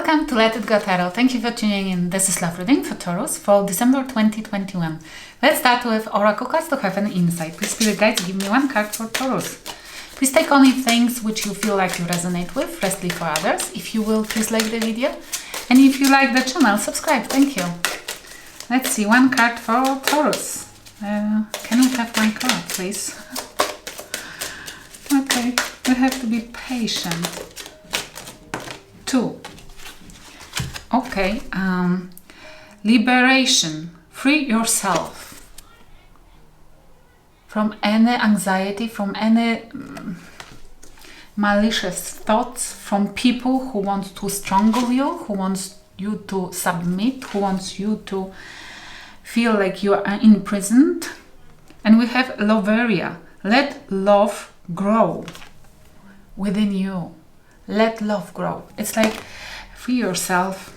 Welcome to Let It Go Tarot. Thank you for tuning in. This is love reading for Taurus for December 2021. Let's start with Oracle cards to have an insight. Please, Spirit Guides, give me one card for Taurus. Please take only things which you feel like you resonate with. Rest leave for others. If you will, please like the video. And if you like the channel, subscribe. Thank you. Let's see, one card for Taurus. Can we have one card, please? Okay, we have to be patient. 2. Okay, liberation. Free yourself from any anxiety, from any malicious thoughts, from people who want to strangle you, who wants you to submit, who wants you to feel like you are imprisoned. And we have Loveria. Let love grow within you. Let love grow. It's like free yourself.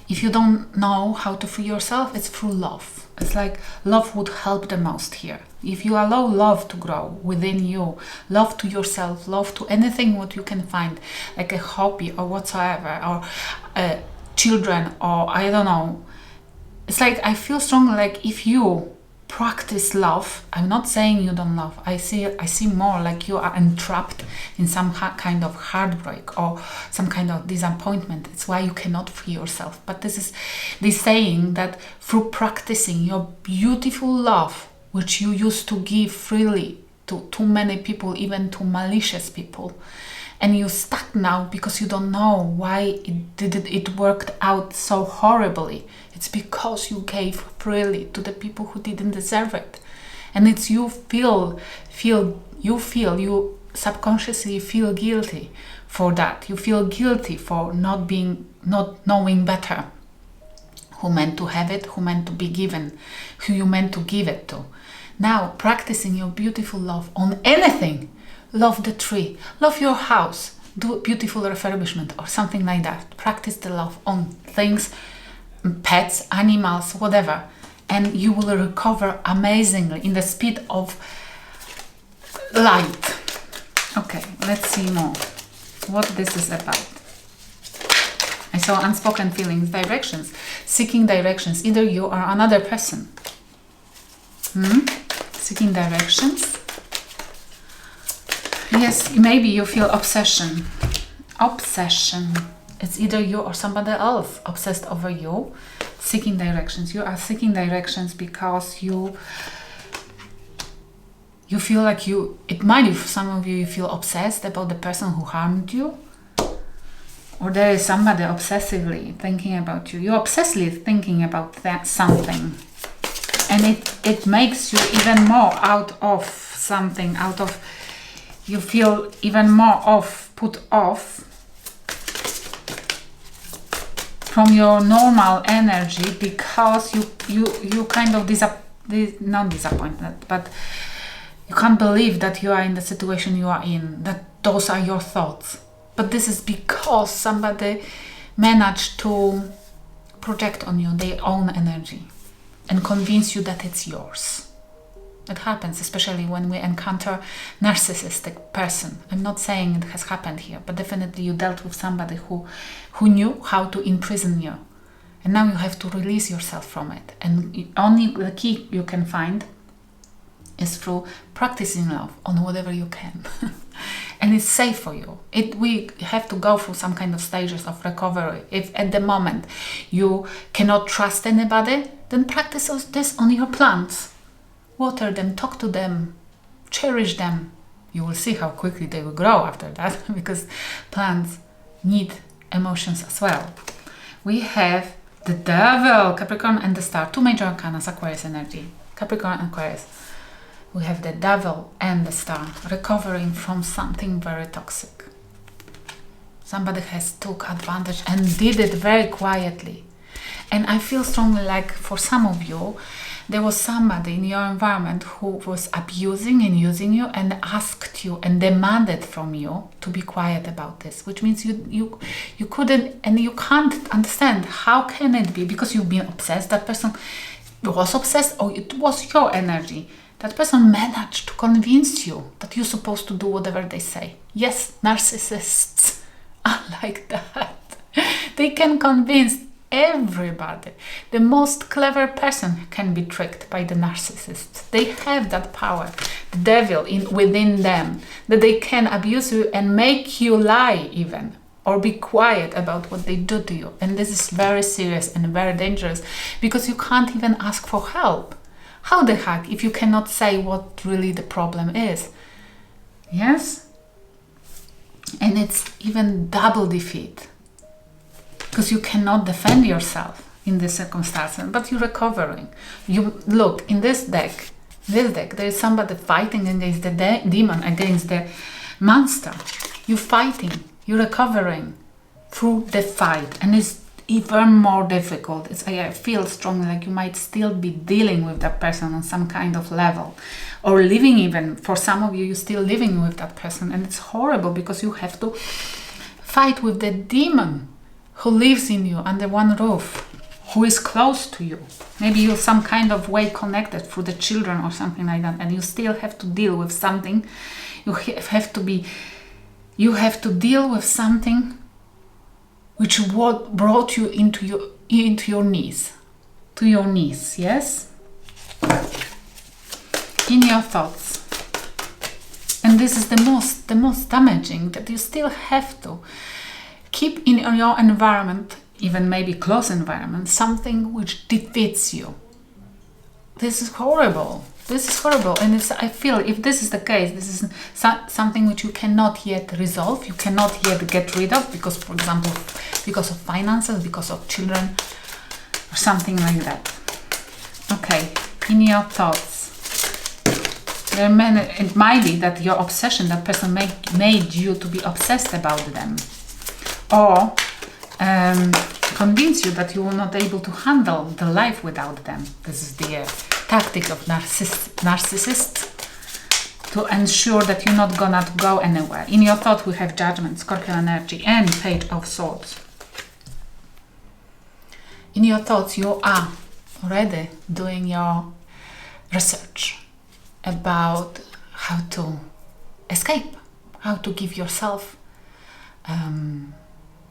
If you don't know how to free yourself, it's through love. It's like love would help the most here. If you allow love to grow within you, love to yourself, love to anything what you can find, like a hobby or whatsoever, or children, or I don't know. It's like I feel strongly like if you practice love, I'm not saying you don't love, I see more like you are entrapped in some kind of heartbreak or some kind of disappointment. It's why you cannot free yourself. But this is this saying that through practicing your beautiful love, which you used to give freely to too many people, even to malicious people, and you're stuck now because you don't know why it worked out so horribly. It's because you gave freely to the people who didn't deserve it. And it's you subconsciously feel guilty for that. You feel guilty for not knowing better. Who meant to have it, who meant to be given, who you meant to give it to. Now, practicing your beautiful love on anything. Love the tree, love your house, do beautiful refurbishment or something like that. Practice the love on things, pets, animals, whatever, and you will recover amazingly in the speed of light. Okay, let's see more what this is about. I saw unspoken feelings, directions, seeking directions, either you or another person. Seeking directions. Yes, maybe you feel obsession. Obsession. It's either you or somebody else obsessed over you, seeking directions. You are seeking directions because you feel like it might be for some of you, you feel obsessed about the person who harmed you. Or there is somebody obsessively thinking about you. You're obsessively thinking about that something. And it makes you even more out of something, you feel even more put off from your normal energy because you kind of not disappointed, but you can't believe that you are in the situation you are in, that those are your thoughts. But this is because somebody managed to project on you their own energy and convince you that it's yours. It happens, especially when we encounter narcissistic person. I'm not saying it has happened here, but definitely you dealt with somebody who knew how to imprison you. And now you have to release yourself from it. And only the key you can find is through practicing love on whatever you can. And it's safe for you. We have to go through some kind of stages of recovery. If at the moment you cannot trust anybody, then practice this on your plants. Water them, talk to them, cherish them. You will see how quickly they will grow after that because plants need emotions as well. We have the Devil, Capricorn and the Star, 2 major arcana, Aquarius energy. Capricorn and Aquarius. We have the Devil and the Star, recovering from something very toxic. Somebody has took advantage and did it very quietly. And I feel strongly like for some of you, there was somebody in your environment who was abusing and using you and asked you and demanded from you to be quiet about this, which means you couldn't and you can't understand how can it be, because you've been obsessed. That person was obsessed, or it was your energy. That person managed to convince you that you're supposed to do whatever they say. Yes, narcissists are like that. They can convince everybody. The most clever person can be tricked by the narcissists. They have that power, the devil within them, that they can abuse you and make you lie even, or be quiet about what they do to you. And this is very serious and very dangerous, because you can't even ask for help. How the heck if you cannot say what really the problem is? Yes? And it's even double defeat, because you cannot defend yourself in this circumstance, but you're recovering. You look in this deck, there is somebody fighting against the demon, against the monster. You're fighting, you're recovering through the fight, and it's even more difficult. I feel strongly like you might still be dealing with that person on some kind of level, or living, even for some of you, you're still living with that person, and it's horrible because you have to fight with the demon who lives in you under one roof, who is close to you. Maybe you're some kind of way connected through the children or something like that, and you still have to deal with something. You have to deal with something which brought you into your knees, to your knees, yes? In your thoughts. And this is the most damaging, that you still have to keep in your environment, even maybe close environment, something which defeats you. This is horrible. This is horrible. And I feel if this is the case, this is something which you cannot yet resolve, you cannot yet get rid of, because, for example, because of finances, because of children, or something like that. Okay, in your thoughts. It might be that your obsession, that person made you to be obsessed about them, or convince you that you will not able to handle the life without them. This is the tactic of narcissists, to ensure that you're not gonna go anywhere. In your thought we have Judgment, Scorpio energy, and Page of Swords. In your thoughts you are already doing your research about how to escape, how to give yourself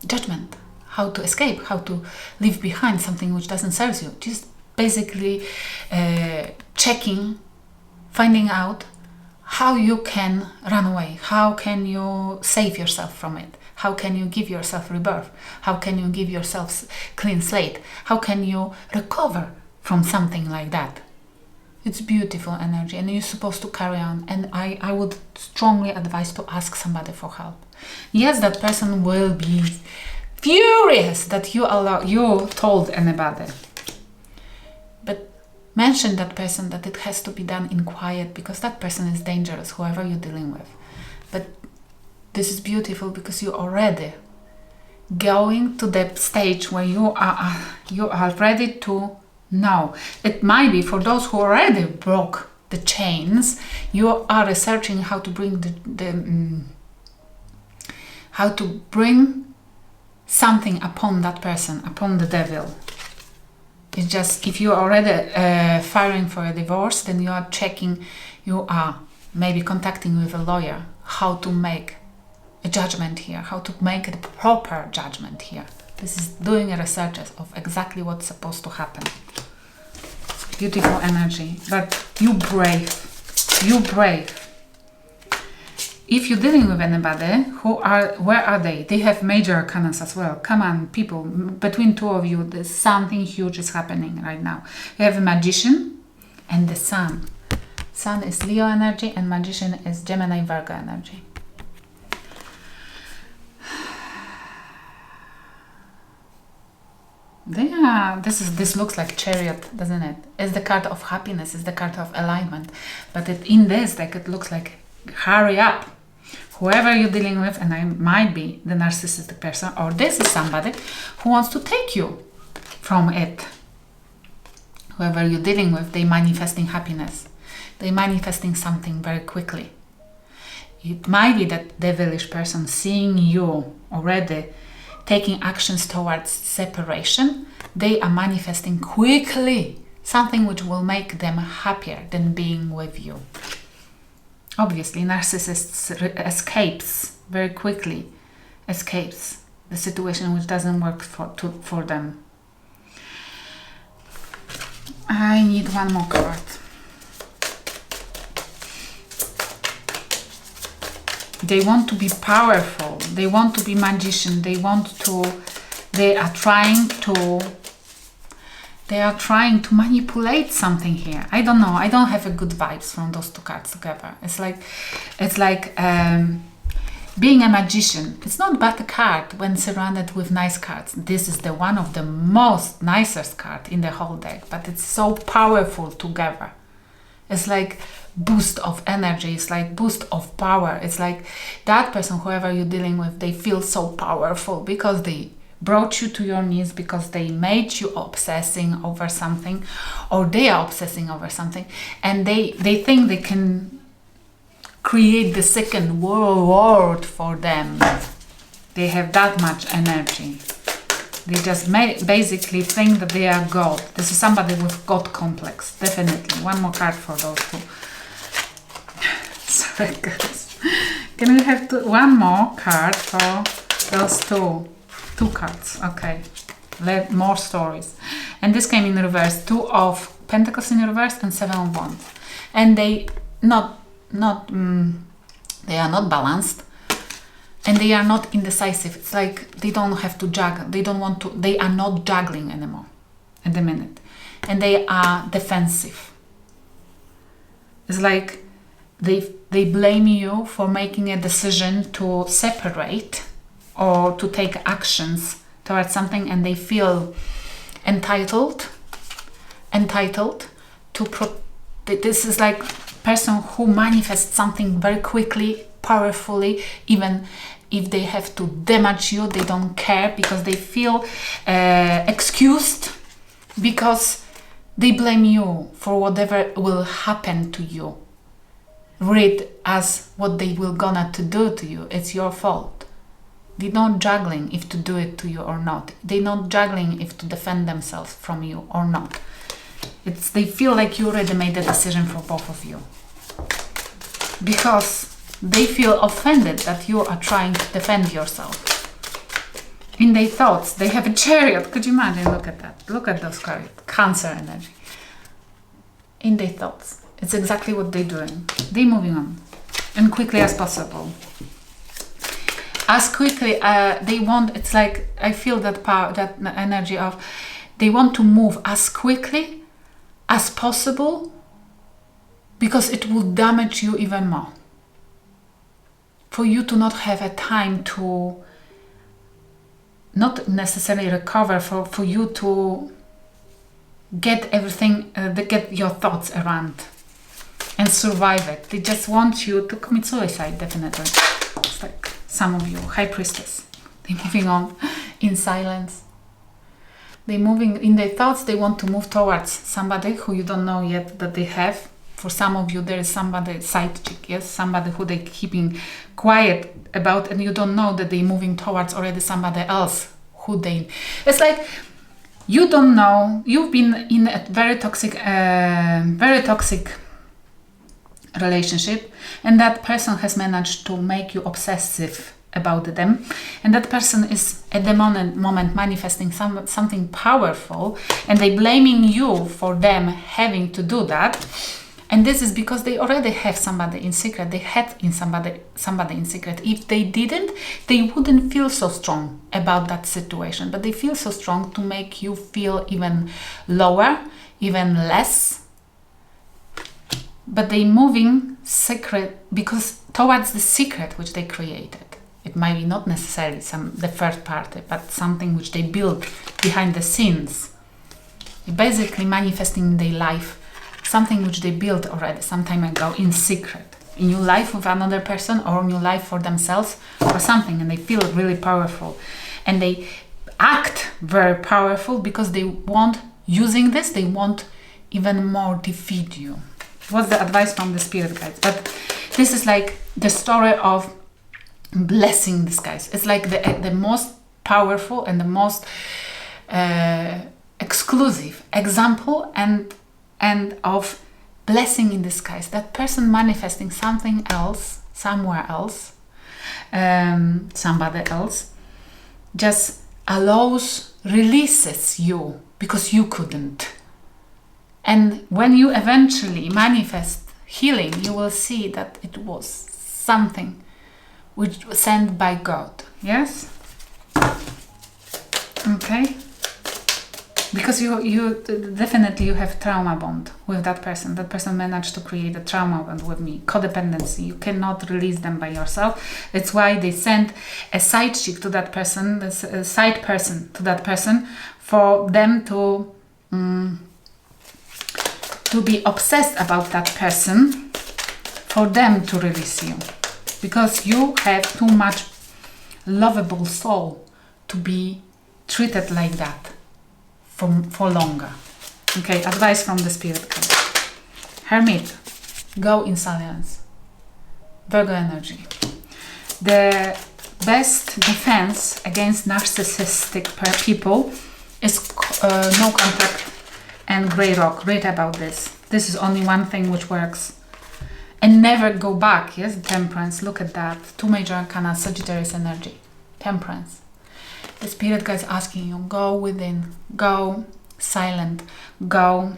judgment, how to escape, how to leave behind something which doesn't serve you. Just basically checking, finding out how you can run away, how can you save yourself from it, how can you give yourself rebirth, how can you give yourself clean slate, how can you recover from something like that. It's beautiful energy, and you're supposed to carry on. And I would strongly advise to ask somebody for help. Yes, that person will be furious that you told anybody. But mention that person that it has to be done in quiet, because that person is dangerous, whoever you're dealing with. But this is beautiful because you're already going to the stage where you are ready to know. It might be for those who already broke the chains, you are researching how to bring how to bring something upon that person, upon the devil. It's just, if you are already firing for a divorce, then you are checking, you are maybe contacting with a lawyer, how to make a judgment here, how to make a proper judgment here. This is doing a research of exactly what's supposed to happen. Beautiful energy, but you brave. If you're dealing with anybody, where are they? They have major arcanas as well. Come on, people, between two of you, there's something huge is happening right now. You have a Magician and the Sun. Sun is Leo energy and Magician is Gemini, Virgo energy. This looks like Chariot, doesn't it? It's the card of happiness, it's the card of alignment. But in this deck, it looks like hurry up. Whoever you're dealing with, and I might be the narcissistic person, or this is somebody who wants to take you from it. Whoever you're dealing with, they're manifesting happiness. They're manifesting something very quickly. It might be that devilish person seeing you already taking actions towards separation. They are manifesting quickly something which will make them happier than being with you. Obviously, narcissists escapes very quickly escapes the situation which doesn't work for them. I need one more card. They want to be powerful. They want to be magician. They are trying to manipulate something here. I don't know. I don't have a good vibes from those two cards together. It's like being a magician. It's not bad card when surrounded with nice cards. This is the one of the most nicest card in the whole deck, but it's so powerful together. It's like boost of energy. It's like boost of power. It's like that person, whoever you're dealing with, they feel so powerful because they brought you to your knees, because they made you obsessing over something, or they are obsessing over something, and they think they can create the second world for them. They have that much energy. They just basically think that they are God. This is somebody with God complex, definitely. One more card for those two. Sorry, guys. Can we have one more card for those two? Two cards, okay. More stories. And this came in reverse. 2 of Pentacles in reverse and 7 of Wands. And they they are not balanced, and they are not indecisive. It's like they don't have to juggle. They are not juggling anymore at the minute. And they are defensive. It's like they blame you for making a decision to separate or to take actions towards something, and they feel entitled to this is like person who manifests something very quickly, powerfully, even if they have to damage you, they don't care, because they feel excused, because they blame you for whatever will happen to you. Read as what they will gonna to do to you. It's your fault. They're not juggling if to do it to you or not. They're not juggling if to defend themselves from you or not. They feel like you already made the decision for both of you, because they feel offended that you are trying to defend yourself. In their thoughts, they have a Chariot. Could you imagine? Look at that. Look at those cards. Cancer energy. In their thoughts, it's exactly what they're doing. They're moving on, and quickly as possible. As quickly they want. It's like I feel that power, that energy of they want to move as quickly as possible, because it will damage you even more. For you to not have a time to not necessarily recover, for you to get everything, get your thoughts around and survive it. They just want you to commit suicide, definitely. It's like some of you, High Priestess. They're moving on in silence. They're moving in their thoughts. They want to move towards somebody who you don't know yet that they have. For some of you, there is somebody, side chick, yes? Somebody who they're keeping quiet about, and you don't know that they're moving towards already somebody else who they... It's like you don't know. You've been in a very toxic relationship, and that person has managed to make you obsessive about them, and that person is at the moment manifesting something powerful, and they blaming you for them having to do that. And this is because they already have somebody in secret. They had somebody in secret. If they didn't, they wouldn't feel so strong about that situation, but they feel so strong to make you feel even lower, even less. But they moving secret because towards the secret which they created. It might be not necessarily the third party, but something which they built behind the scenes. They're basically manifesting in their life something which they built already some time ago in secret. In your life with another person, or in your life for themselves or something, and they feel really powerful. And they act very powerful because they want, using this, they want even more defeat you. What's the advice from the spirit guides? But this is like the story of blessing this, guys. It's like the most powerful and the most exclusive example and of blessing in disguise. That person manifesting something else somewhere else, somebody else, just releases you because you couldn't. And when you eventually manifest healing, you will see that it was something which was sent by God. Yes? Okay? Because you definitely you have trauma bond with that person. That person managed to create a trauma bond with me. Codependency. You cannot release them by yourself. That's why they sent a side chick to that person, a side person to that person, for them to be obsessed about that person, for them to release you. Because you have too much lovable soul to be treated like that for longer. Okay, advice from the Spirit card. Hermit, go in silence. Virgo energy. The best defense against narcissistic people is no contact and grey rock. Read about this. This is only one thing which works. And never go back. Yes, Temperance. Look at that. 2 major arcana, Sagittarius energy. Temperance. The Spirit guide is asking you, go within, go silent, go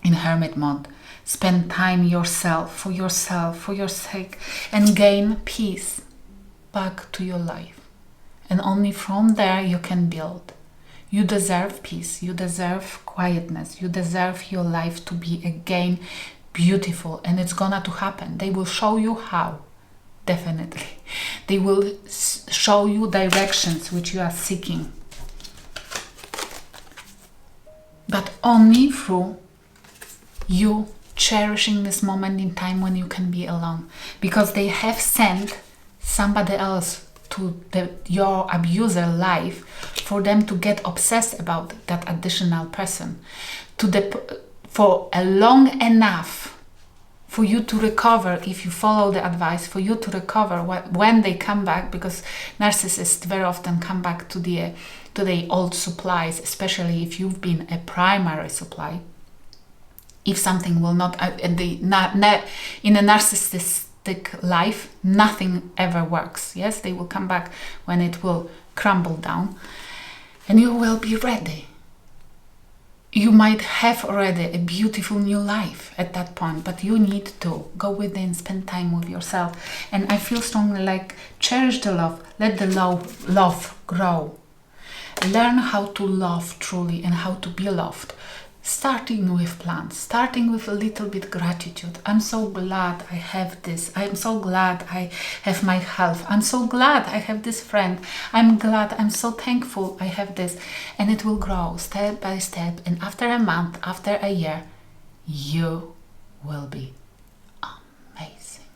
in hermit mode. Spend time yourself, for your sake, and gain peace back to your life. And only from there you can build. You deserve peace, you deserve quietness, you deserve your life to be again beautiful, and it's gonna to happen. They will show you how. Definitely. They will show you directions which you are seeking. But only through you cherishing this moment in time when you can be alone. Because they have sent somebody else to your abuser life for them to get obsessed about that additional person. For a long enough for you to recover, if you follow the advice, for you to recover when they come back, because narcissists very often come back to the old supplies, especially if you've been a primary supply. If something will not, in a narcissistic life, nothing ever works. Yes, they will come back when it will crumble down, and you will be ready. You might have already a beautiful new life at that point, but you need to go within, spend time with yourself. And I feel strongly like cherish the love, let the love grow. Learn how to love truly and how to be loved. Starting with plants, starting with a little bit gratitude. I'm so glad I have this. I'm so glad I have my health. I'm so glad I have this friend. I'm glad, I'm so thankful I have this. And it will grow step by step. And after a month, after a year, you will be amazing.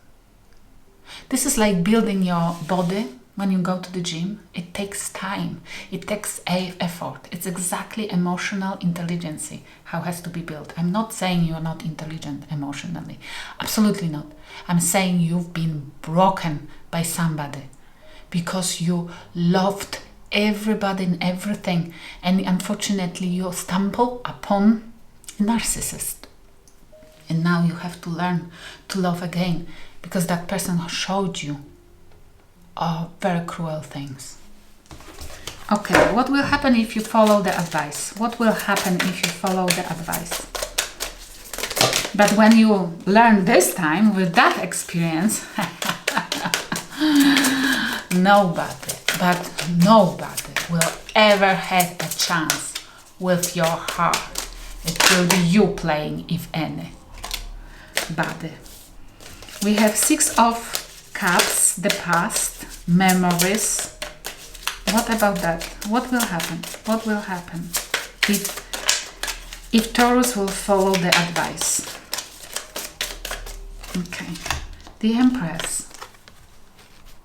This is like building your body. When you go to the gym, it takes time, it takes effort. It's exactly emotional intelligence how it has to be built. I'm not saying you're not intelligent emotionally, absolutely not. I'm saying you've been broken by somebody because you loved everybody and everything, and unfortunately you stumble upon a narcissist. And now you have to learn to love again because that person showed you very cruel things. Okay, what will happen if you follow the advice? What will happen if you follow the advice? But when you learn this time with that experience, nobody will ever have a chance with your heart. It will be you playing, if any. Body. We have 6 of Cups, the past, memories. What about that? What will happen? What will happen if Taurus will follow the advice? Okay. The Empress.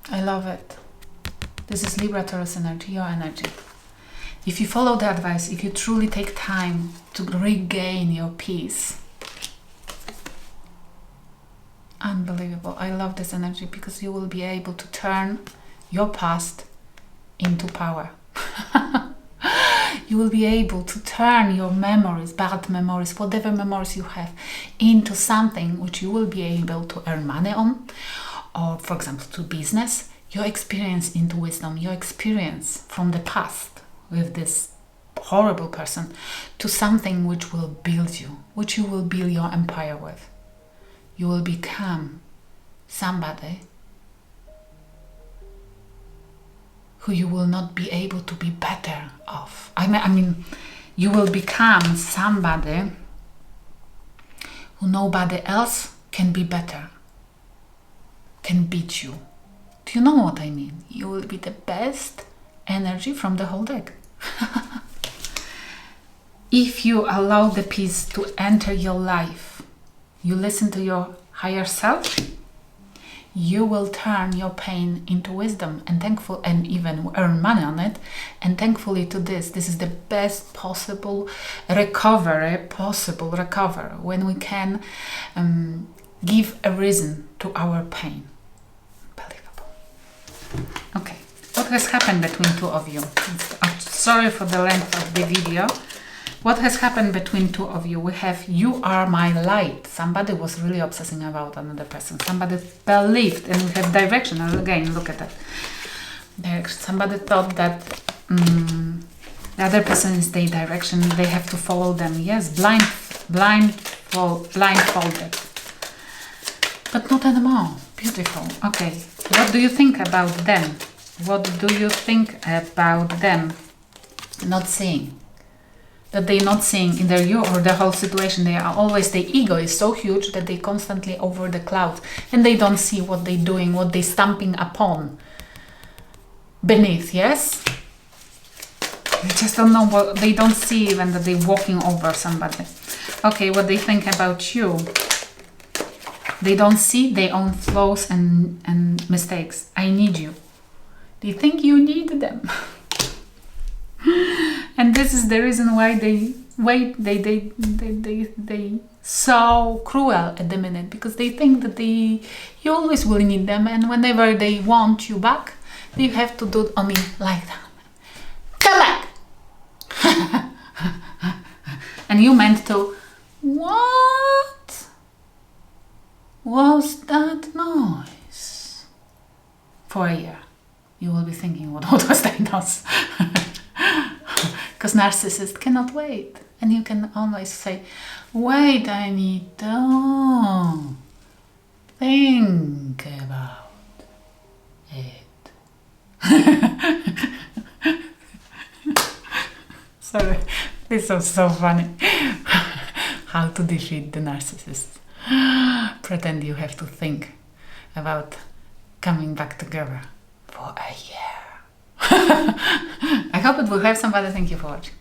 I love it. This is Libra, Taurus energy, your energy. If you follow the advice, if you truly take time to regain your peace, unbelievable. I love this energy because you will be able to turn your past into power. You will be able to turn your memories, bad memories, whatever memories you have, into something which you will be able to earn money on, or for example to business. your experience into wisdom, your experience from the past with this horrible person, to something which will build you, which you will build your empire with. You will become somebody who you will not be able to be better off. I mean, you will become somebody who nobody else can be better, can beat you. Do you know what I mean? You will be the best energy from the whole deck. If you allow the peace to enter your life, you listen to your higher self, you will turn your pain into wisdom and even earn money on it. And thankfully to this is the best possible recovery, when we can give a reason to our pain. Unbelievable. Okay, what has happened between two of you? I'm sorry for the length of the video. What has happened between two of you? We have, you are my light. Somebody was really obsessing about another person. Somebody believed, and we have direction. And again, look at that. Somebody thought that the other person is their direction. They have to follow them. Yes, blindfolded. But not anymore. Beautiful. Okay. What do you think about them? What do you think about them not seeing? That they're not seeing either you or the whole situation. They are always, the ego is so huge that they constantly over the clouds, and they don't see what they're doing, what they're stamping upon beneath. Yes, they just don't know what they don't see, even that they're walking over somebody. Okay, what they think about you? They don't see their own flaws and mistakes. I need you. They think you need them. And this is the reason why they so cruel at the minute, because they think that you always will need them, and whenever they want you back, you have to do only like that. Come back. And you meant to, what was that noise? For a year you will be thinking, what was that noise? Because narcissists cannot wait, and you can always say, wait, I need to think about it. Sorry, this is so funny. How to defeat the narcissist. Pretend you have to think about coming back together for a year. I hope it will help somebody. Thank you for watching.